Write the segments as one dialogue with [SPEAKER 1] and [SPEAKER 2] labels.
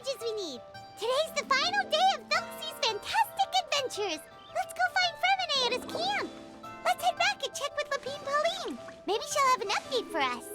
[SPEAKER 1] badges we need. Today's the final day of Thelxie's fantastic adventures. Let's go find Fremine at his camp. Let's head back and check with Lapine Pauline. Maybe she'll have an update for us.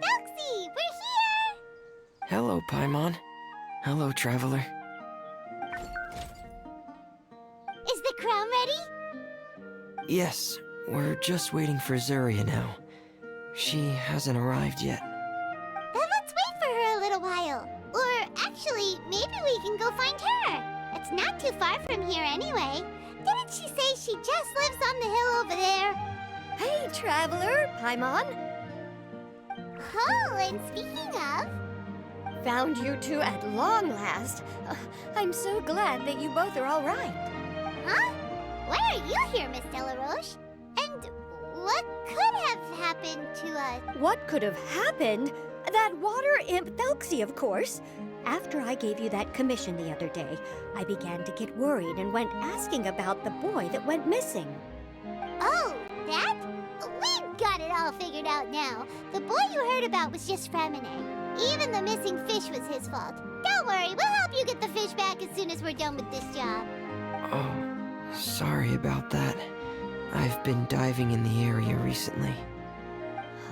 [SPEAKER 1] Thelxie, we're here!
[SPEAKER 2] Hello, Paimon. Hello, Traveler.
[SPEAKER 1] Is the crown ready?
[SPEAKER 2] Yes, we're just waiting for Zuria now. She hasn't arrived yet.
[SPEAKER 1] Then let's wait for her a little while. Or actually, maybe we can go find her. It's not too far from here anyway. Didn't she say she just lives on the hill over there?
[SPEAKER 3] Hey, Traveler, Paimon.
[SPEAKER 1] Oh, and speaking of...
[SPEAKER 3] Found you two at long last. I'm so glad that you both are all right.
[SPEAKER 1] Huh? Why are you here, Miss Delaroche? And what could have happened to us?
[SPEAKER 3] What could have happened? That water imp Thelxie, of course. After I gave you that commission the other day, I began to get worried and went asking about the boy that went missing.
[SPEAKER 1] Oh, that? We've got it all figured out now. The boy you heard about was just Fremine. Even the missing fish was his fault. Don't worry, we'll help you get the fish back as soon as we're done with this job.
[SPEAKER 2] Oh, sorry about that. I've been diving in the area recently.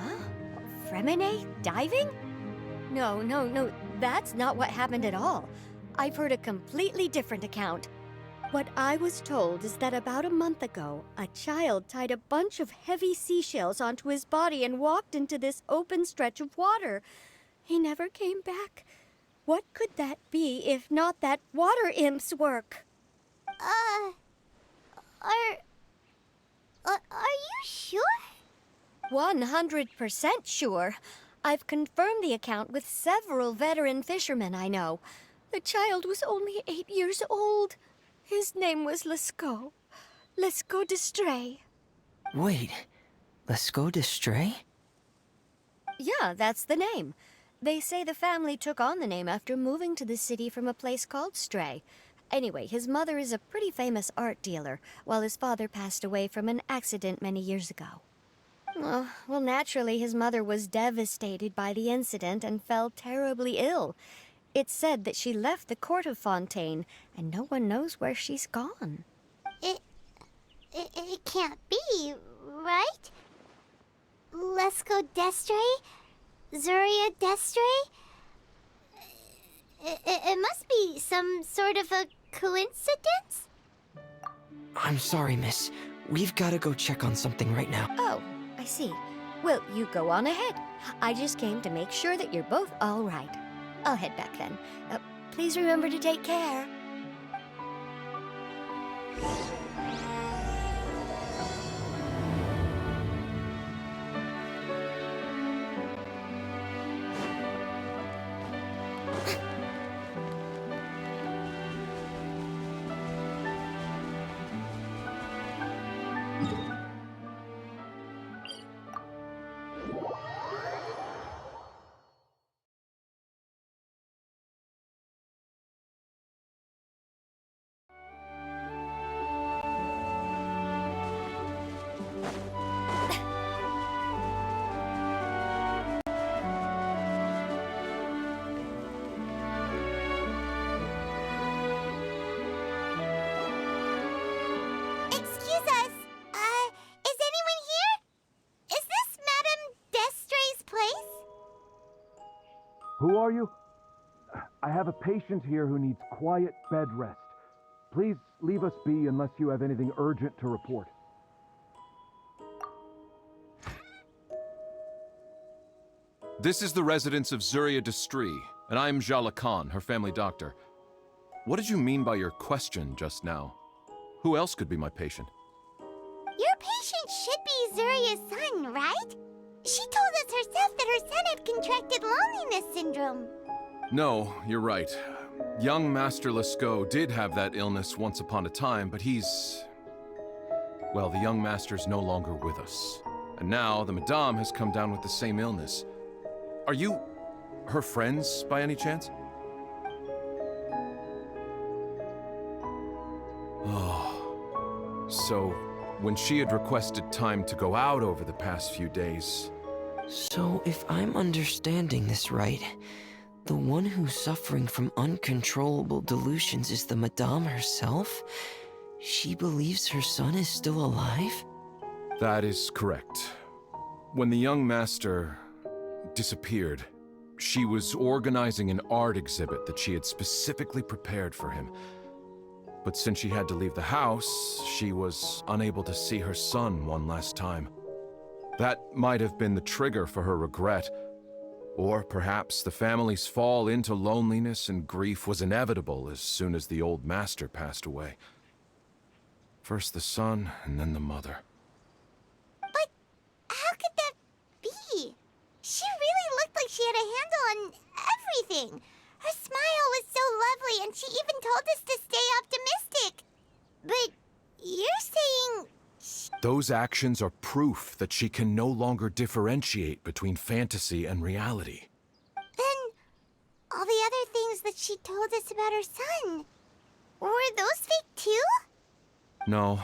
[SPEAKER 3] Huh? Fremine diving? No, that's not what happened at all. I've heard a completely different account. What I was told is that about a month ago, a child tied a bunch of heavy seashells onto his body and walked into this open stretch of water. He never came back. What could that be if not that water imp's work?
[SPEAKER 1] Are you sure?
[SPEAKER 3] 100% sure. I've confirmed the account with several veteran fishermen I know. The child was only 8 years old. His name was Lescaut. Lescaut.
[SPEAKER 2] Wait, Lescaut?
[SPEAKER 3] Yeah, that's the name. They say the family took on the name after moving to the city from a place called Stray. Anyway, his mother is a pretty famous art dealer, while his father passed away from an accident many years ago. Oh, well, naturally, his mother was devastated by the incident and fell terribly ill. It's said that she left the court of Fontaine, and no one knows where she's gone.
[SPEAKER 1] It can't be, right? Lescaut Destre? Zuria Destre? It must be some sort of a coincidence?
[SPEAKER 2] I'm sorry, miss. We've got to go check on something right now.
[SPEAKER 3] Oh, I see. Well, you go on ahead. I just came to make sure that you're both all right. I'll head back then. Please remember to take care.
[SPEAKER 4] Who are you? I have a patient here who needs quiet bed rest. Please leave us be unless you have anything urgent to report.
[SPEAKER 5] This is the residence of Zuria Destri. and I'm Jala Khan, her family doctor. What did you mean by your question just now? Who else could be my patient?
[SPEAKER 1] Your patient should be Zuria's son, right? She told us herself that her son had contracted loneliness syndrome.
[SPEAKER 5] No, you're right. Young Master Lescaut did have that illness once upon a time, but well, the young master's no longer with us. And now the Madame has come down with the same illness. Are you her friends by any chance? Oh. So, when she had requested time to go out over the past few days...
[SPEAKER 2] So, if I'm understanding this right, the one who's suffering from uncontrollable delusions is the Madame herself? She believes her son is still alive?
[SPEAKER 5] That is correct. When the young master disappeared, she was organizing an art exhibit that she had specifically prepared for him. But since she had to leave the house, she was unable to see her son one last time. That might have been the trigger for her regret. Or perhaps the family's fall into loneliness and grief was inevitable as soon as the old master passed away. First the son, and then the mother.
[SPEAKER 1] But how could that be? She really looked like she had a handle on everything. Her smile was so lovely, and she even told us to stay optimistic. But you're saying...
[SPEAKER 5] Those actions are proof that she can no longer differentiate between fantasy and reality.
[SPEAKER 1] Then, all the other things that she told us about her son, were those fake too?
[SPEAKER 5] No,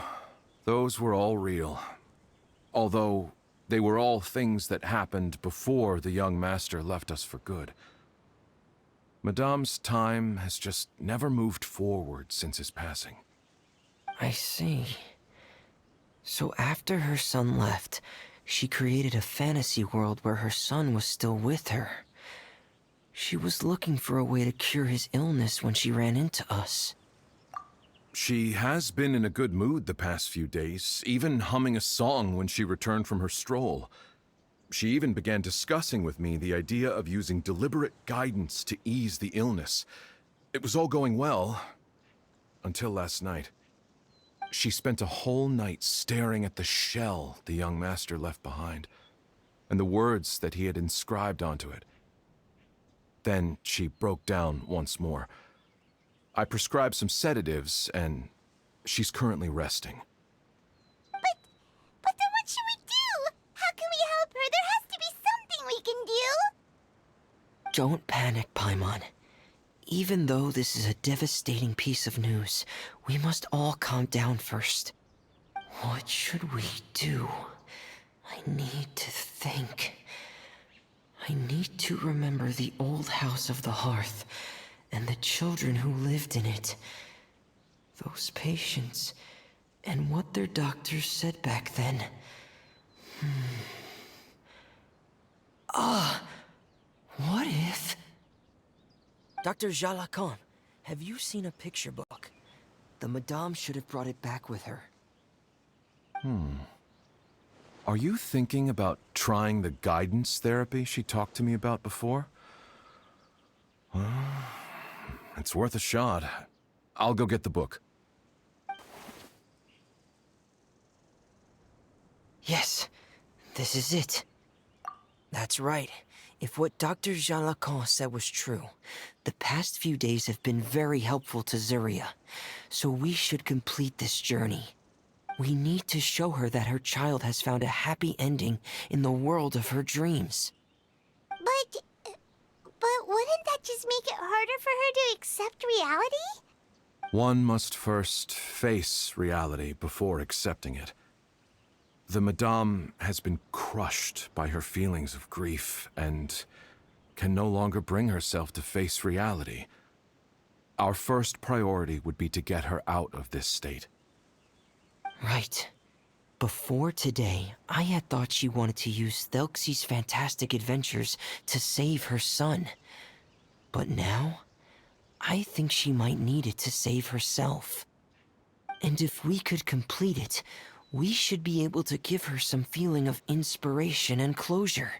[SPEAKER 5] those were all real. Although, they were all things that happened before the young master left us for good. Madame's time has just never moved forward since his passing.
[SPEAKER 2] I see. So after her son left, she created a fantasy world where her son was still with her. She was looking for a way to cure his illness when she ran into us.
[SPEAKER 5] She has been in a good mood the past few days, even humming a song when she returned from her stroll. She even began discussing with me the idea of using deliberate guidance to ease the illness. It was all going well, until last night. She spent a whole night staring at the shell the young master left behind, and the words that he had inscribed onto it. Then she broke down once more. I prescribed some sedatives, and she's currently resting.
[SPEAKER 1] But then what should we do? How can we help her? There has to be something we can do.
[SPEAKER 2] Don't panic, Paimon. Even though this is a devastating piece of news, we must all calm down first. What should we do? I need to think. I need to remember the old house of the hearth, and the children who lived in it. Those patients, and what their doctors said back then. What if... Dr. Jala Khan, have you seen a picture book? The Madame should have brought it back with her.
[SPEAKER 5] Are you thinking about trying the guidance therapy she talked to me about before? It's worth a shot. I'll go get the book.
[SPEAKER 2] Yes, this is it. That's right. If what Dr. Jean Lacan said was true, the past few days have been very helpful to Zuria, so we should complete this journey. We need to show her that her child has found a happy ending in the world of her dreams.
[SPEAKER 1] But wouldn't that just make it harder for her to accept reality?
[SPEAKER 5] One must first face reality before accepting it. The Madame has been crushed by her feelings of grief and can no longer bring herself to face reality. Our first priority would be to get her out of this state.
[SPEAKER 2] Right. Before today, I had thought she wanted to use Thelxie's fantastic adventures to save her son. But now, I think she might need it to save herself. And if we could complete it, we should be able to give her some feeling of inspiration and closure.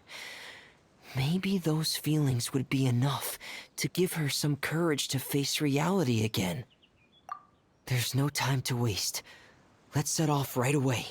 [SPEAKER 2] Maybe those feelings would be enough to give her some courage to face reality again. There's no time to waste. Let's set off right away.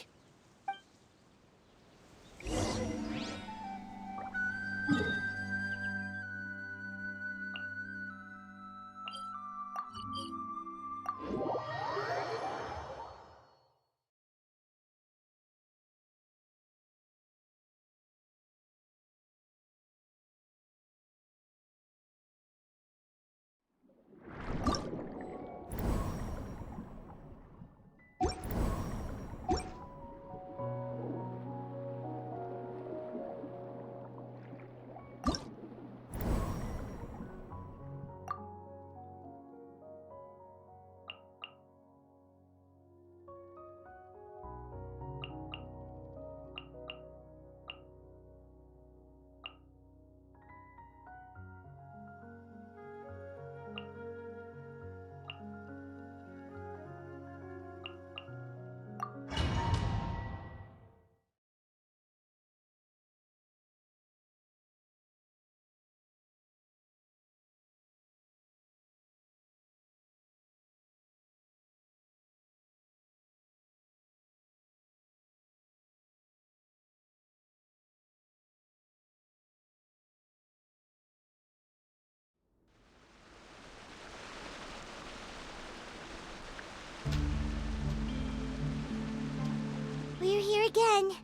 [SPEAKER 1] We're here again.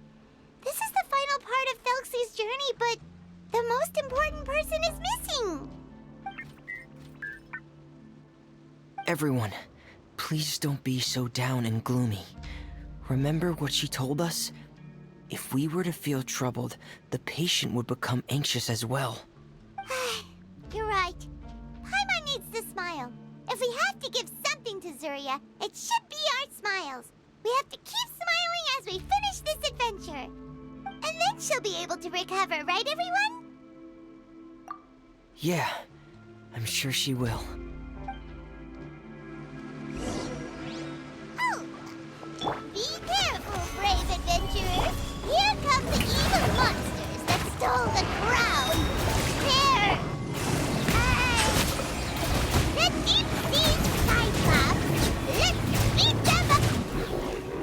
[SPEAKER 1] This is the final part of Thelxie's journey, but the most important person is missing.
[SPEAKER 2] Everyone, please don't be so down and gloomy. Remember what she told us? If we were to feel troubled, the patient would become anxious as well.
[SPEAKER 1] You're right. Paimon needs to smile. If we have to give something to Zuria, it should be our smiles. We have to keep smiling as we finish this adventure. And then she'll be able to recover, right, everyone?
[SPEAKER 2] Yeah, I'm sure she will.
[SPEAKER 1] Oh! Be careful, brave adventurers. Here come the evil monsters that stole the crown. They're... the deep-sea Cyclops. Let's beat them up.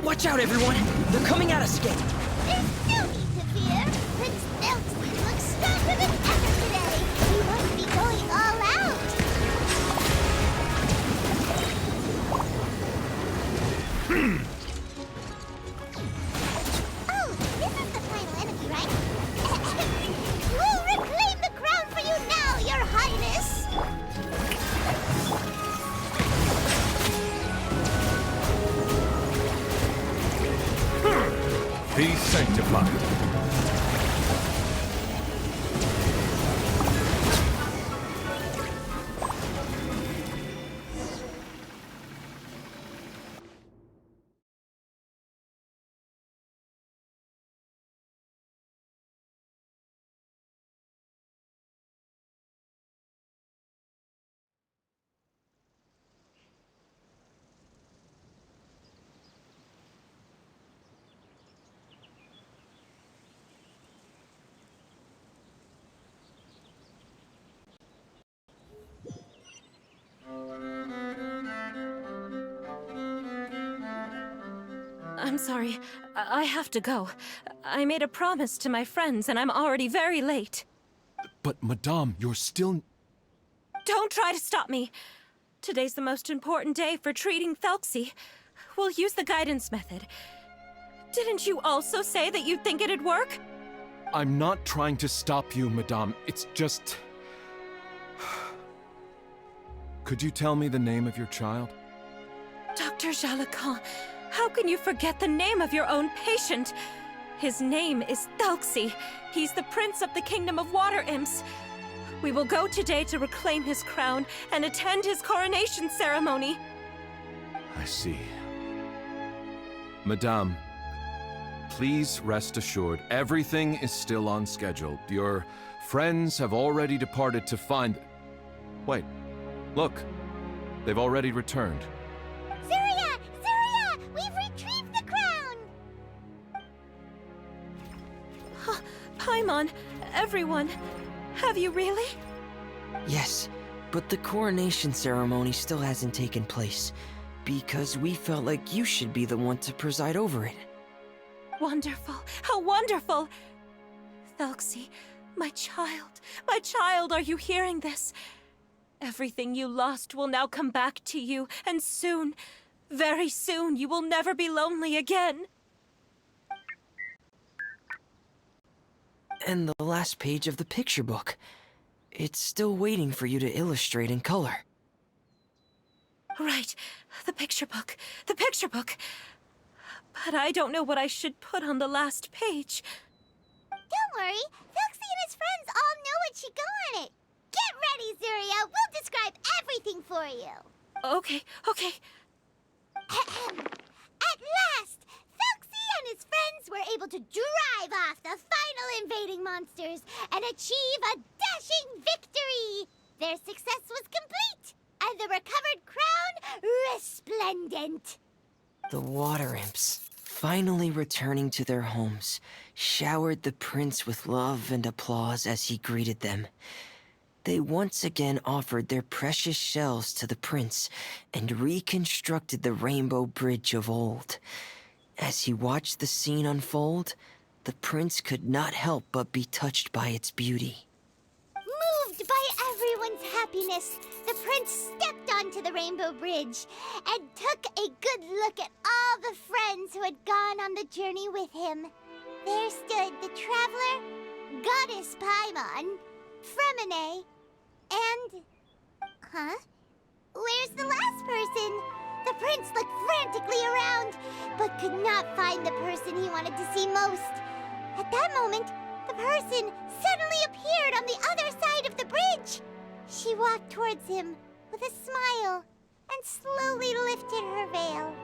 [SPEAKER 2] Watch out, everyone! They're coming at us again!
[SPEAKER 1] There's no need to fear. Prince Thelxie looks stronger than ever today. He must be going all out. Oh, this is the final enemy, right? We'll reclaim the crown for you now, Your Highness.
[SPEAKER 5] Be sanctified.
[SPEAKER 6] I'm sorry. I have to go. I made a promise to my friends, and I'm already very late.
[SPEAKER 5] But, Madame, you're still...
[SPEAKER 6] Don't try to stop me. Today's the most important day for treating Thelxie. We'll use the guidance method. Didn't you also say that you'd think it'd work?
[SPEAKER 5] I'm not trying to stop you, Madame. It's just... Could you tell me the name of your child?
[SPEAKER 6] Dr. Jalacan, how can you forget the name of your own patient? His name is Thelxie. He's the prince of the kingdom of water imps. We will go today to reclaim his crown and attend his coronation ceremony.
[SPEAKER 5] I see. Madame, please rest assured, everything is still on schedule. Your friends have already departed to find... Wait, look. They've already returned.
[SPEAKER 1] Zuria! Zuria! We've retrieved the crown!
[SPEAKER 6] Paimon, everyone. Have you really?
[SPEAKER 2] Yes, but the coronation ceremony still hasn't taken place, because we felt like you should be the one to preside over it.
[SPEAKER 6] Wonderful. How wonderful! Thelxie, my child, are you hearing this? Everything you lost will now come back to you, and soon, very soon, you will never be lonely again.
[SPEAKER 2] And the last page of the picture book. It's still waiting for you to illustrate in color.
[SPEAKER 6] Right, the picture book. But I don't know what I should put on the last page.
[SPEAKER 1] Don't worry, Thelxie and his friends all know what should go on it. Get ready, Zuria. We'll describe everything for you.
[SPEAKER 6] Okay.
[SPEAKER 1] At last, Thelxie and his friends were able to drive off the final invading monsters and achieve a dashing victory. Their success was complete, and the recovered crown resplendent.
[SPEAKER 2] The water imps, finally returning to their homes, showered the prince with love and applause as he greeted them. They once again offered their precious shells to the prince and reconstructed the rainbow bridge of old. As he watched the scene unfold, the prince could not help but be touched by its beauty.
[SPEAKER 1] Moved by everyone's happiness, the prince stepped onto the rainbow bridge and took a good look at all the friends who had gone on the journey with him. There stood the traveler, Goddess Paimon, Fremine, and... Where's the last person? The prince looked frantically around, but could not find the person he wanted to see most. At that moment, the person suddenly appeared on the other side of the bridge. She walked towards him with a smile and slowly lifted her veil.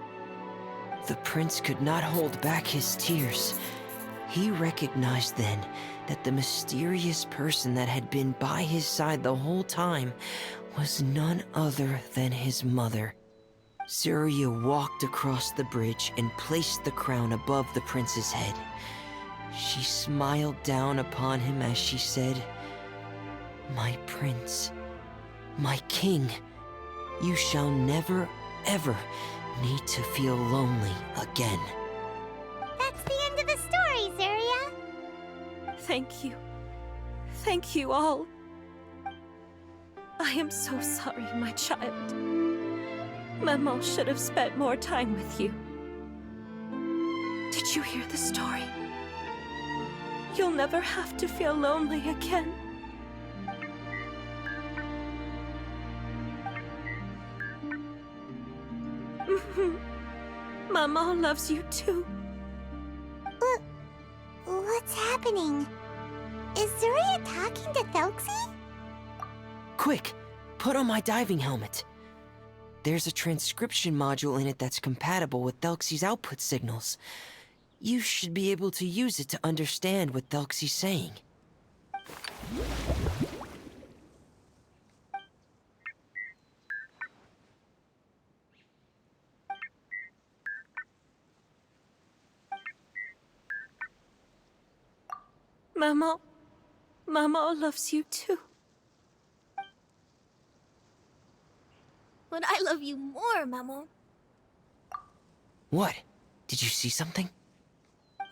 [SPEAKER 2] The prince could not hold back his tears. He recognized then that the mysterious person that had been by his side the whole time was none other than his mother. Zuria walked across the bridge and placed the crown above the prince's head. She smiled down upon him as she said, "My prince, my king, you shall never, ever need to feel lonely again."
[SPEAKER 1] That's the end of the story, Zuria.
[SPEAKER 6] Thank you. Thank you all. I am so sorry, my child. Maman should have spent more time with you. Did you hear the story? You'll never have to feel lonely again. Maman loves you too.
[SPEAKER 1] What's happening? Is Zuria talking to Thelxie?
[SPEAKER 2] Quick, put on my diving helmet. There's a transcription module in it that's compatible with Thelxie's output signals. You should be able to use it to understand what Thelxie's saying.
[SPEAKER 6] Maman loves you too.
[SPEAKER 7] But I love you more, Maman.
[SPEAKER 2] What? Did you see something?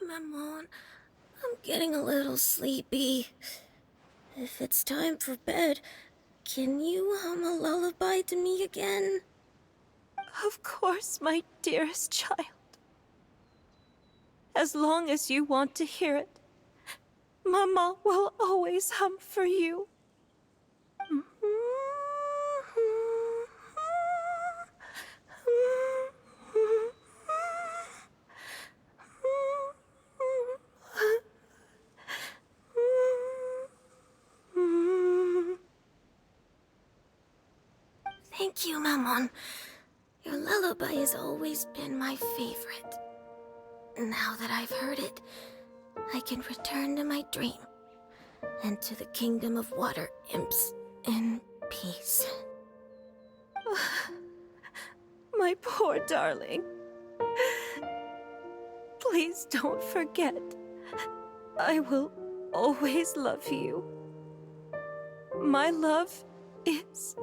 [SPEAKER 7] Maman, I'm getting a little sleepy. If it's time for bed, can you hum a lullaby to me again?
[SPEAKER 6] Of course, my dearest child. As long as you want to hear it, Maman will always hum for you.
[SPEAKER 7] Thank you, Maman. Your lullaby has always been my favorite. Now that I've heard it, I can return to my dream and to the kingdom of water imps in peace.
[SPEAKER 6] My poor darling. Please don't forget. I will always love you. My love is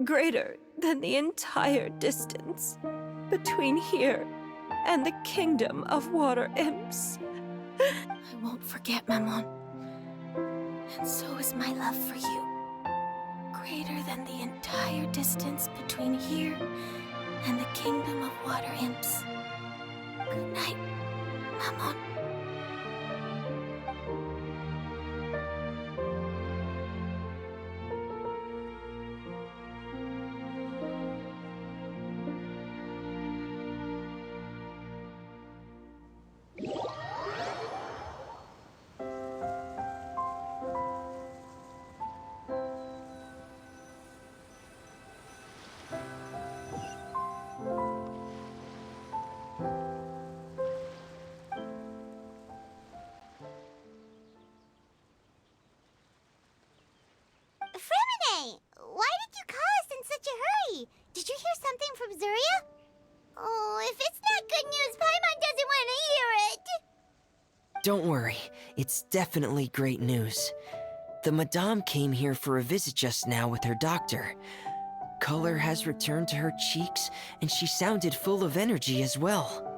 [SPEAKER 6] greater than the entire distance between here and the kingdom of water imps.
[SPEAKER 7] I won't forget, Maman. And so is my love for you. Greater than the entire distance between here and the kingdom of water imps. Good night, Maman.
[SPEAKER 1] Fremine, why did you call us in such a hurry? Did you hear something from Zuria? Oh, if it's not good news, Paimon doesn't want to hear it.
[SPEAKER 2] Don't worry, it's definitely great news. The Madame came here for a visit just now with her doctor. Color has returned to her cheeks, and she sounded full of energy as well.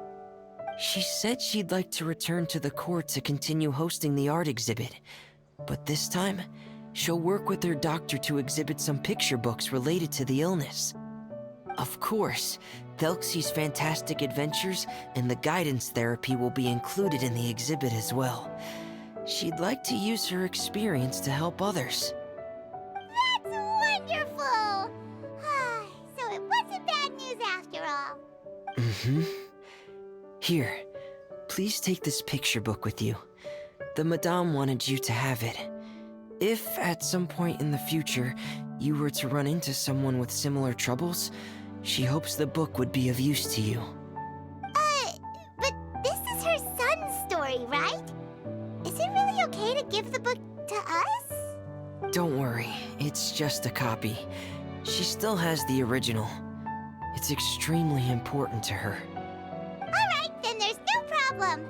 [SPEAKER 2] She said she'd like to return to the court to continue hosting the art exhibit. But this time, she'll work with her doctor to exhibit some picture books related to the illness. Of course, Thelxie's fantastic adventures and the guidance therapy will be included in the exhibit as well. She'd like to use her experience to help others.
[SPEAKER 1] That's wonderful! So it wasn't bad news after all.
[SPEAKER 2] Mm-hmm. Here, please take this picture book with you. The Madame wanted you to have it. If, at some point in the future, you were to run into someone with similar troubles, she hopes the book would be of use to you.
[SPEAKER 1] But this is her son's story, right? Is it really okay to give the book to us?
[SPEAKER 2] Don't worry, it's just a copy. She still has the original. It's extremely important to her.
[SPEAKER 1] Alright, then there's no problem.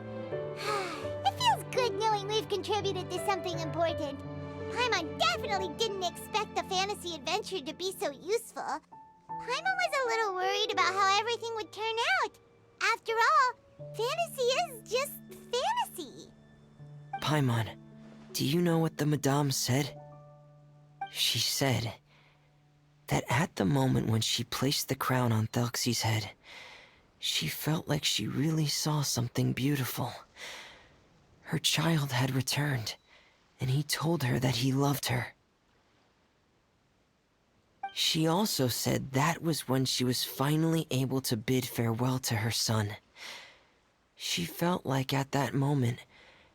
[SPEAKER 1] It feels good knowing we've contributed to something important. Paimon definitely didn't expect the fantasy adventure to be so useful. Paimon was a little worried about how everything would turn out. After all, fantasy is just fantasy.
[SPEAKER 2] Paimon, do you know what the Madame said? She said that at the moment when she placed the crown on Thelxie's head, she felt like she really saw something beautiful. Her child had returned, and he told her that he loved her. She also said that was when she was finally able to bid farewell to her son. She felt like at that moment,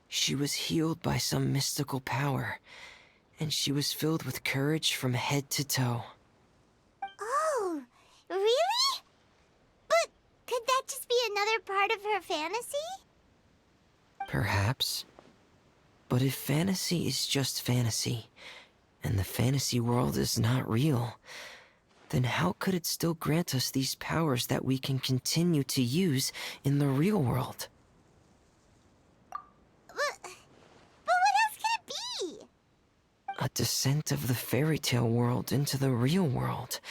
[SPEAKER 2] she was healed by some mystical power, and she was filled with courage from head to toe.
[SPEAKER 1] Oh, really? But could that just be another part of her fantasy?
[SPEAKER 2] Perhaps. But if fantasy is just fantasy, and the fantasy world is not real, then how could it still grant us these powers that we can continue to use in the real world?
[SPEAKER 1] But what else could it be?
[SPEAKER 2] A descent of the fairy tale world into the real world.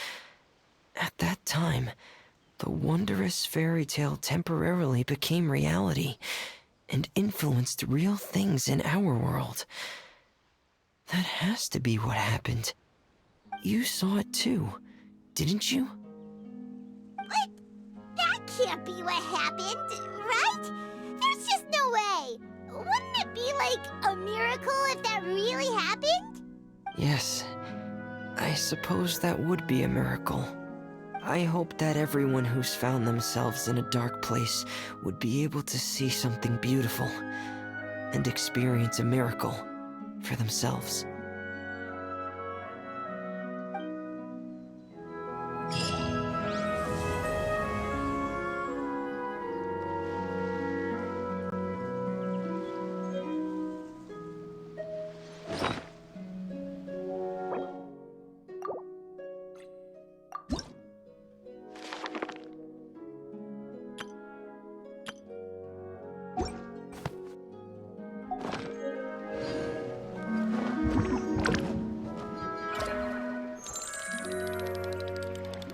[SPEAKER 2] At that time, the wondrous fairy tale temporarily became reality and influenced real things in our world. That has to be what happened. You saw it too, didn't you?
[SPEAKER 1] What? That can't be what happened, right? There's just no way. Wouldn't it be like a miracle if that really happened?
[SPEAKER 2] Yes, I suppose that would be a miracle. I hope that everyone who's found themselves in a dark place would be able to see something beautiful and experience a miracle for themselves.